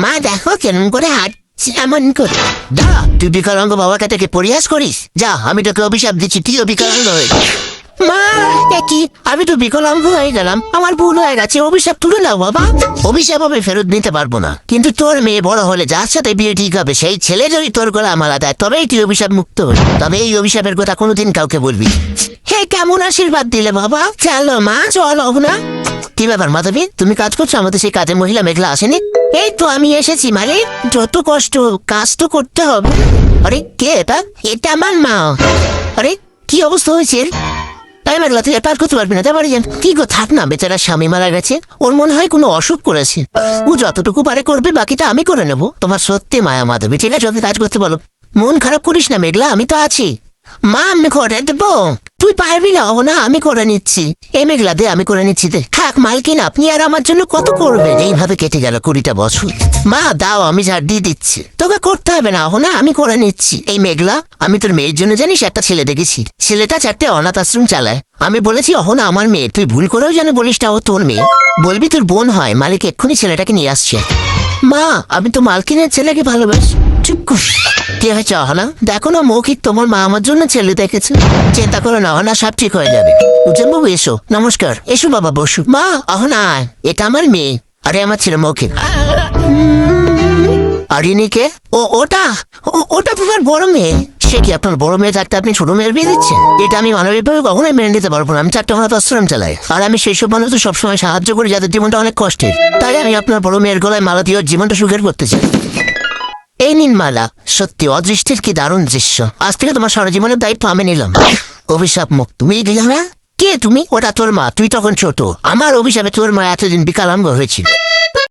মা দেখো কেমন করে হাঁটছি এমন করে। যা, তুই বিকলাঙ্গ বাবাকে থেকে পরিহাস করিস। যা, আমি তোকে অভিশাপ দিচ্ছি, তুইও বিকলাঙ্গ হয়ে যা। মা কি আমি তো বিকলাঙ্গ হয়ে গেলাম, আমার ভুল হয়ে গেছে, অভিশাপ তুলে নাও বাবা। অভিশাপ আমি ফেরত নিতে পারবো না, কিন্তু তোর মেয়ে বড় হলে যার সাথে বিয়ে ঠিক হবে সেই ছেলে যদি তোর গলা মালা দেয় তবেই তুই অভিশাপ মুক্ত হবি। তবে এই অভিশাপের কথা কোনোদিন কাউকে বলবি। হে কেমন আশীর্বাদ দিলে বাবা। চলো মা, চলো না। কি ব্যাপার মাধবী, তুমি কাজ করছো? আমাদের সেই কাজের মহিলা মেঘলা আসেনি? এই তো আমি এসেছি। মানে যত কষ্ট কাজ তো করতে হবে। আরে কে এটা? এটা আমার মা। আরে কি অবস্থা হয়েছে? তাই মেঘলা তুই পার করতে পারবি না? তা পারি কি গো, থাক না, বেচারা স্বামী মারা গেছে, ওর মনে হয় কোনো অসুখ করেছে, ও যতটুকু পারে করবে, বাকিটা আমি করে নেবো। তোমার সত্যি মায়া মাধবী, ঠিক আছে ওকে কাজ করতে বলো। মন খারাপ করিস না মেঘলা, আমি তো আছি। মা আমি করে দেবো, তুই পারবি না? ও না, আমি করে নিচ্ছি। এই মেঘলা দে, আমি করে নিচ্ছি দে। থাক মালকিন, আপনি আর আমার জন্য কত করবেন? এইভাবে কেটে গেল 20টা বছর। মা দাও, আমি ঝাড় দিয়ে দিচ্ছি, তোকে করতে হবে না, ও না আমি করে নিচ্ছি। এই মেঘলা, আমি তোর মেয়ের জন্য জানিস একটা ছেলে দেখেছি, ছেলেটা 4টে অনাথ আশ্রম চালায়। আমি বলেছি অহনা আমার মেয়ে, তুই ভুল করেও যেন বলিস না ও তোর মেয়ে, বলবি তোর বোন হয়। মালিক এক্ষুনি ছেলেটাকে নিয়ে আসছে। মা আমি তো মালকিনের ছেলেকে ভালোবাসি। চুপ কর। কি হয়েছে অহনা? দেখো না মৌখিক, তোমার মা আমার জন্য ছেলে দেখেছে। চিন্তা করো না অহনা, সব ঠিক হয়ে যাবে। উজ্জ্বল বাবু এসো। নমস্কার। এসো বাবা বসু। মা অহনা, এটা আমার মেয়ে। আরে আমার ছেলে মৌখিক। আর ইনিকে? ওটা তোমার বড় মেয়ে। সে কি, আপনার বড় মেয়ে থাকতে আপনি ছোট মেয়ের বিয়ে দিচ্ছেন? এটা আমি মানবিকভাবে কখনোই মেনে নিতে পারবো না। আমি 4টে অনাথ আশ্রম চালাই, আর আমি সেই সব মানুষ সবসময় সাহায্য করি যাদের জীবনটা অনেক কষ্টের। তাই আমি আপনার বড় মেয়ের গলায় মালা দিয়ে ওর জীবনটা সুখের করতে চাই। এই নিন মালা। সত্যি অদৃষ্টির কি দারুণ দৃশ্য। আজ থেকে তোমার সারা জীবনের দায়িত্ব আমি নিলাম। অভিশাপ মুক্ত তুমি দিলে না? কে তুমি? ওটা তোর মা, তুই তখন ছোট। আমার অভিশাপে তোর মা এতদিন বিকলাঙ্গ হয়েছিল।